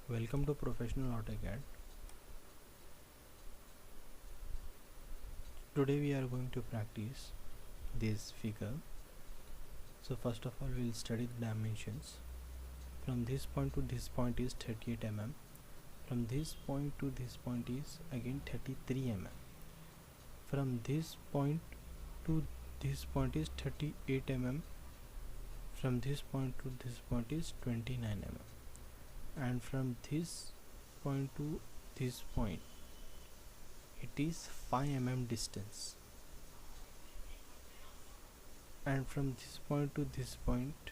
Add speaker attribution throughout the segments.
Speaker 1: Welcome to Professional AutoCAD. Today we are going to practice this figure. So first of all we will study the dimensions. From this point to this point is 38 mm. From this point to this point is again 33 mm. From this point to this point is 38 mm. From this point to this point is 29 mm. And from this point to this point it is 5 mm distance, and from this point to this point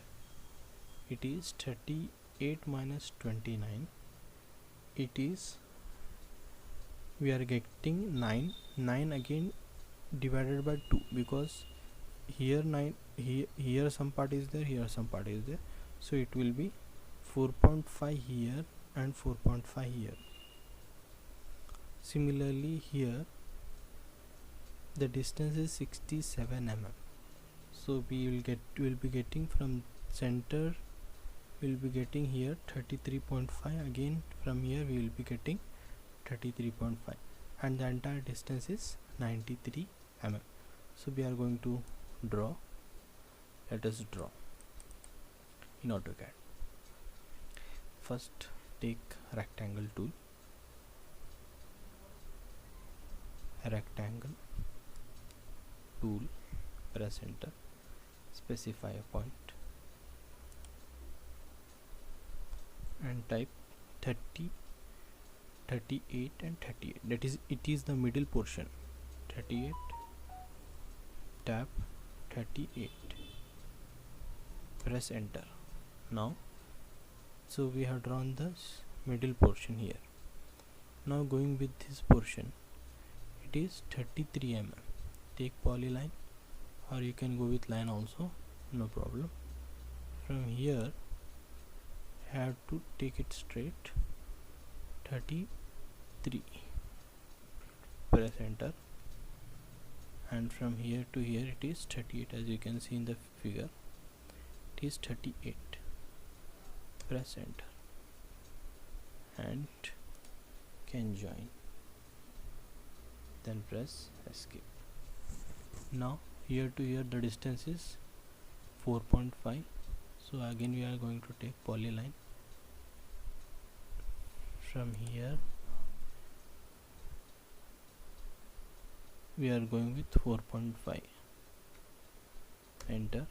Speaker 1: it is 38 minus 29. It is, we are getting 9 again divided by 2, because here 9, here some part is there, here some part is there, so it will be 4.5 here and 4.5 here. Similarly here the distance is 67 mm, so we will be getting from center, we will be getting here 33.5, again from here we will be getting 33.5, and the entire distance is 93 mm. So we are going to draw. Let us draw in AutoCAD. First take rectangle tool, press enter, specify a point and type 30, 38 and 38, that is, it is the middle portion. 38, tab 38, press enter. Now so we have drawn this middle portion here. Now going with this portion, it is 33 mm. Take polyline, or you can go with line also, no problem. From here have to take it straight, 33, press enter, and from here to here it is 38, as you can see in the figure. It is 38, press enter and can join, then press escape. Now here to here the distance is 4.5, so again we are going to take polyline. From here we are going with 4.5, enter,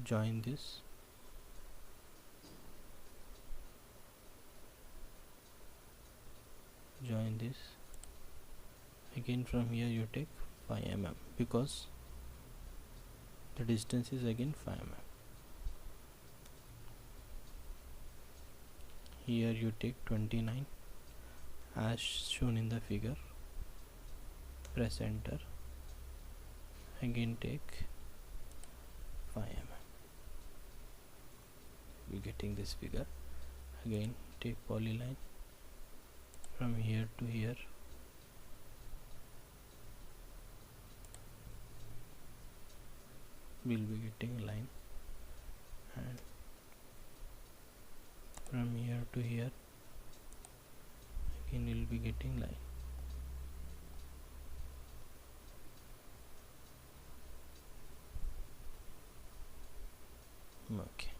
Speaker 1: join this, again from here you take 5 mm, because the distance is again 5 mm. Here you take 29 as shown in the figure, press enter, again take 5 mm. We getting this figure. Again take polyline, from here to here we'll be getting line, and from here to here again we'll be getting line. Okay,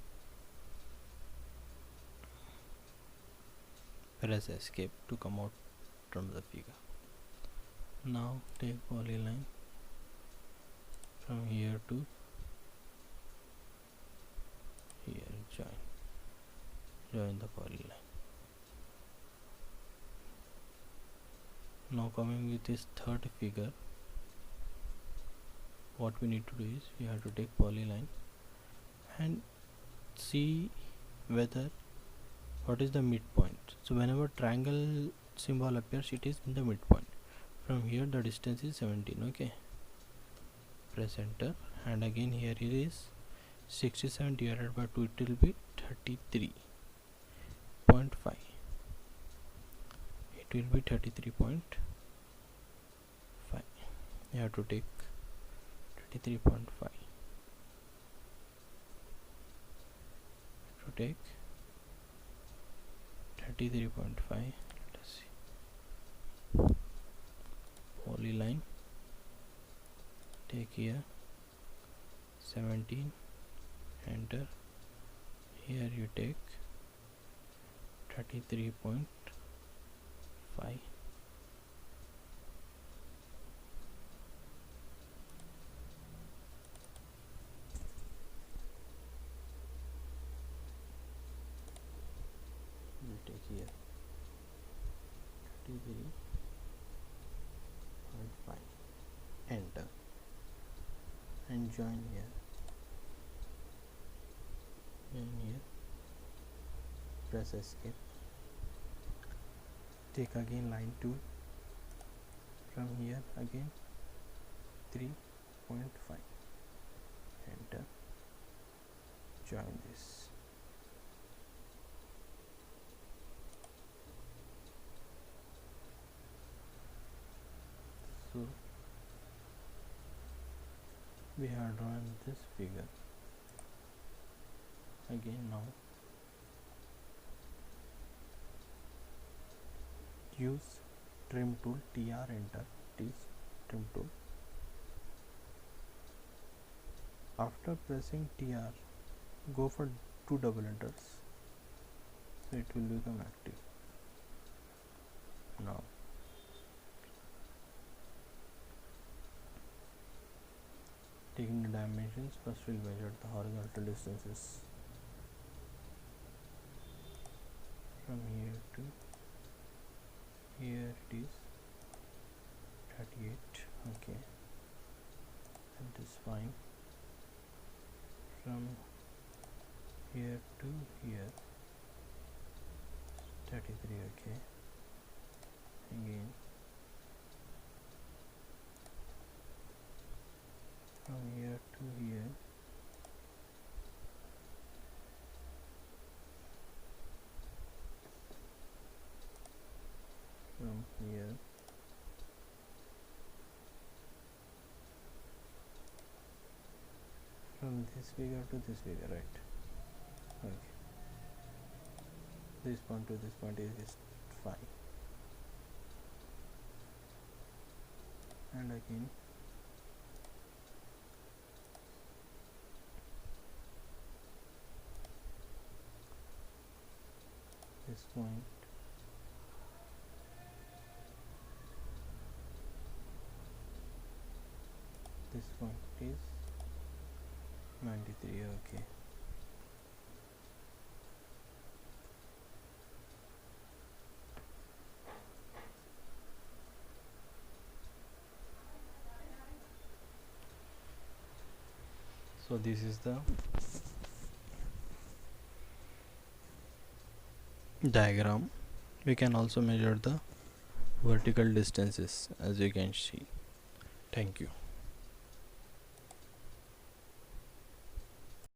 Speaker 1: press escape to come out from the figure. Now take polyline, from here to here, join the polyline. Now coming with this third figure, what we need to do is we have to take polyline and see whether what is the midpoint. So whenever triangle symbol appears, it is in the midpoint. From here the distance is 17. Okay, press enter, and again here it is 67 divided by 2, it will be 33.5. It will be 33.5. You have to take 33.5 to take 33.5. Let us see. Polyline, take here 17, enter. Here you take 33.5. You take here 33.5, enter, and join here and here. Press escape. Take again line tool. From here again 3.5, enter, join this. So we have drawn this figure. Again now use trim tool, TR, enter. This trim tool. After pressing TR, go for 2 double enters, so it will become active. Now taking the dimensions, first we'll measure the horizontal distances from here to here. It is 38. Okay, that is fine. From here to here 33. Okay, again from here to here from here from this figure to this figure, right? Okay, this point to this point is fine, and again this point, this point is 93. Okay, so this is the diagram. We can also measure the vertical distances, as you can see. Thank you.